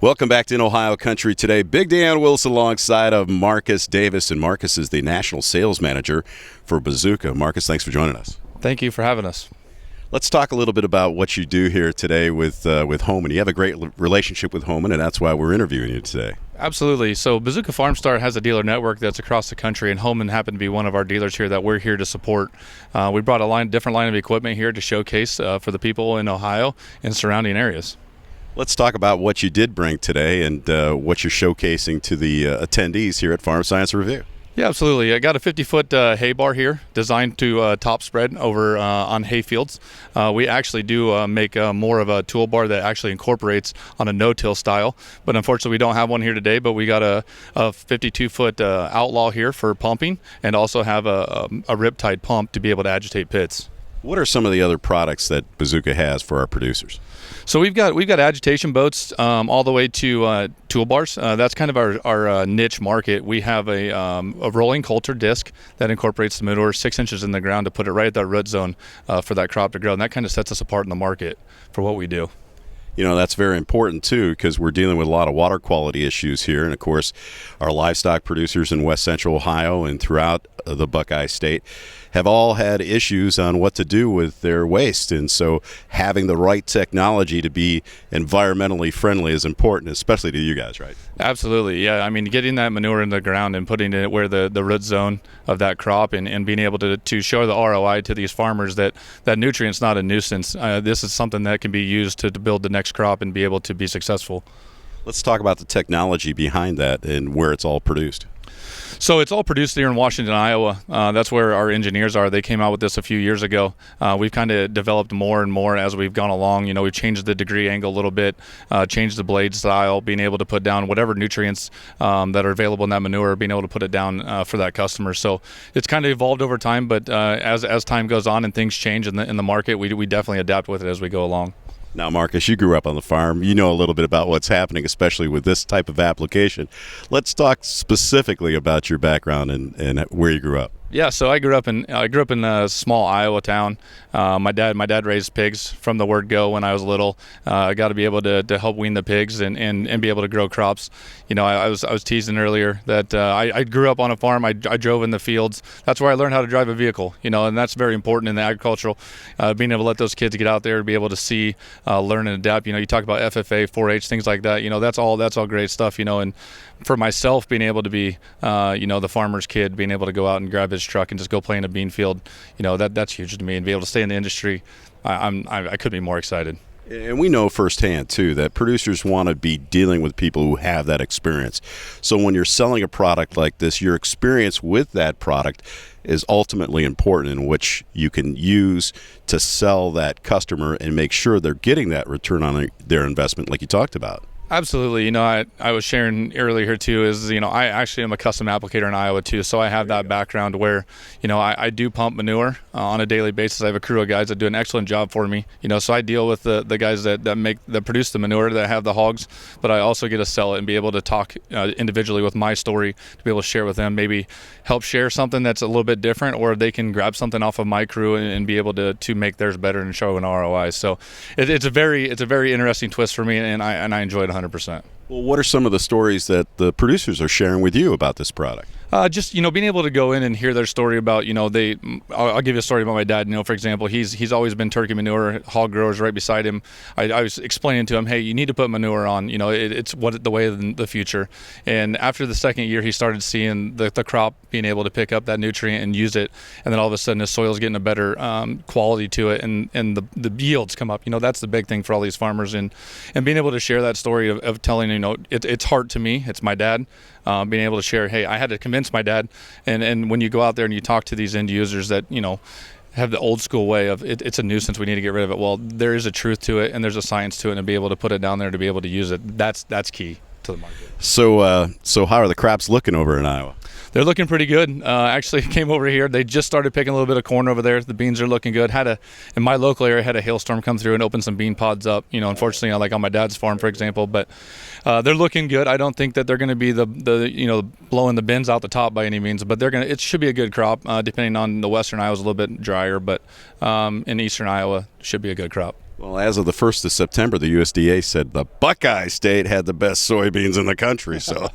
Welcome back to In Ohio Country today. Big Dan Wilson alongside of Marcus Davis, and Marcus is the National Sales Manager for Bazooka. Marcus, thanks for joining us. Thank you for having us. Let's talk a little bit about what you do here today with Homan. You have a great relationship with Homan, and that's why we're interviewing you today. Absolutely. So Bazooka Farmstar has a dealer network that's across the country, and Homan happened to be one of our dealers here that we're here to support. We brought a different line of equipment here to showcase for the people in Ohio and surrounding areas. Let's talk about what you did bring today and what you're showcasing to the attendees here at Farm Science Review. Yeah, absolutely. I got a 50-foot hay bar here designed to top spread over on hay fields. We actually do make more of a tool bar that actually incorporates on a no-till style, but unfortunately we don't have one here today, but we got a 52-foot outlaw here for pumping, and also have a riptide pump to be able to agitate pits. What are some of the other products that Bazooka has for our producers? So we've got agitation boats all the way to toolbars. That's kind of our niche market. We have a rolling coulter disc that incorporates the manure 6 inches in the ground to put it right at that root zone for that crop to grow, and that kind of sets us apart in the market for what we do. You know, that's very important too, because we're dealing with a lot of water quality issues here, and of course our livestock producers in west central Ohio and throughout the Buckeye State have all had issues on what to do with their waste, and so having the right technology to be environmentally friendly is important, especially to you guys, right? Absolutely. Yeah, I mean, getting that manure in the ground and putting it where the root zone of that crop, and being able to show the ROI to these farmers that nutrient's not a nuisance. This is something that can be used to build the next crop and be able to be successful. Let's talk about the technology behind that and where it's all produced. So it's all produced here in Washington, Iowa. That's where our engineers are. They came out with this a few years ago. We've kind of developed more and more as we've gone along. You know, we've changed the degree angle a little bit, changed the blade style, being able to put down whatever nutrients that are available in that manure, being able to put it down for that customer. So it's kind of evolved over time, but as time goes on and things change in the market, we definitely adapt with it as we go along. Now, Marcus, you grew up on the farm. You know a little bit about what's happening, especially with this type of application. Let's talk specifically about your background and where you grew up. Yeah, so I grew up in a small Iowa town. My dad raised pigs from the word go when I was little. I got to be able to help wean the pigs and be able to grow crops. You know, I was teasing earlier that I grew up on a farm. I drove in the fields. That's where I learned how to drive a vehicle. You know, and that's very important in the agricultural. Being able to let those kids get out there and be able to see, learn and adapt. You know, you talk about FFA, 4-H, things like that. You know, that's all great stuff. You know, and for myself, being able to be, the farmer's kid, being able to go out and grab his truck and just go play in a bean field, you know, that's huge to me, and be able to stay in the industry. I couldn't be more excited. And we know firsthand too that producers want to be dealing with people who have that experience. So when you're selling a product like this, your experience with that product is ultimately important, in which you can use to sell that customer and make sure they're getting that return on their investment like you talked about. Absolutely. You know, I was sharing earlier here too is, you know, I actually am a custom applicator in Iowa too, so I have that background where, you know, I do pump manure on a daily basis. I have a crew of guys that do an excellent job for me, you know, so I deal with the guys that produce the manure, that have the hogs, but I also get to sell it and be able to talk individually with my story, to be able to share with them, maybe help share something that's a little bit different, or they can grab something off of my crew and be able to make theirs better and show an ROI. So it's a very interesting twist for me, and I enjoy it 100%. Well, what are some of the stories that the producers are sharing with you about this product? Just, you know, being able to go in and hear their story about, you know, I'll give you a story about my dad. You know, for example, he's always been turkey manure, hog growers right beside him. I was explaining to him, hey, you need to put manure on, you know, it's the way of the future. And after the second year, he started seeing the crop being able to pick up that nutrient and use it. And then all of a sudden his soil's getting a better quality to it, and the yields come up. You know, that's the big thing for all these farmers, and being able to share that story of telling, you know, it's hard to me. It's my dad. Being able to share, hey, I had to convince my dad, and when you go out there and you talk to these end users that, you know, have the old school way of it's a nuisance, we need to get rid of it. Well, there is a truth to it, and there's a science to it, and to be able to put it down there, to be able to use it, that's key to the market. So how are the crops looking over in Iowa? They're looking pretty good. Actually came over here. They just started picking a little bit of corn over there. The beans are looking good. In my local area, had a hailstorm come through and open some bean pods up. You know, unfortunately, like on my dad's farm, for example. But they're looking good. I don't think that they're going to be the blowing the bins out the top by any means. But it should be a good crop. Depending on the western Iowa is a little bit drier, but in eastern Iowa should be a good crop. Well, as of the 1st of September, the USDA said the Buckeye State had the best soybeans in the country. So,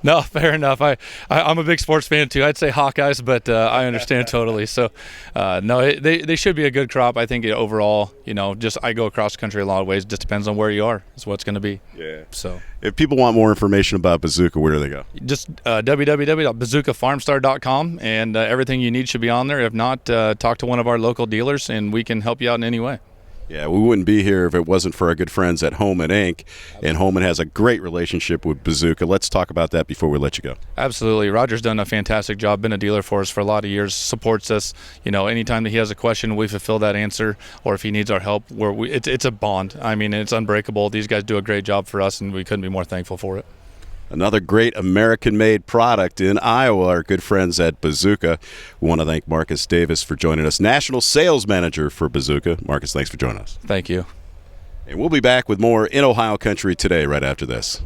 no, fair enough. I'm a big sports fan too. I'd say Hawkeyes, but I understand totally. So, no, they should be a good crop. I think overall, just I go across the country a lot of ways. Just depends on where you are. Is what it's going to be. Yeah. So, if people want more information about Bazooka, where do they go? Just www.bazookafarmstar.com, and everything you need should be on there. If not, talk to one of our local dealers, and we can help you out in any way. Yeah, we wouldn't be here if it wasn't for our good friends at Homan Inc. And Homan has a great relationship with Bazooka. Let's talk about that before we let you go. Absolutely. Roger's done a fantastic job, been a dealer for us for a lot of years, supports us. Anytime that he has a question, we fulfill that answer, or if he needs our help, it's a bond. I mean, it's unbreakable. These guys do a great job for us, and we couldn't be more thankful for it. Another great American-made product in Iowa, our good friends at Bazooka. We want to thank Marcus Davis for joining us, National Sales Manager for Bazooka. Marcus, thanks for joining us. Thank you. And we'll be back with more In Ohio Country Today right after this.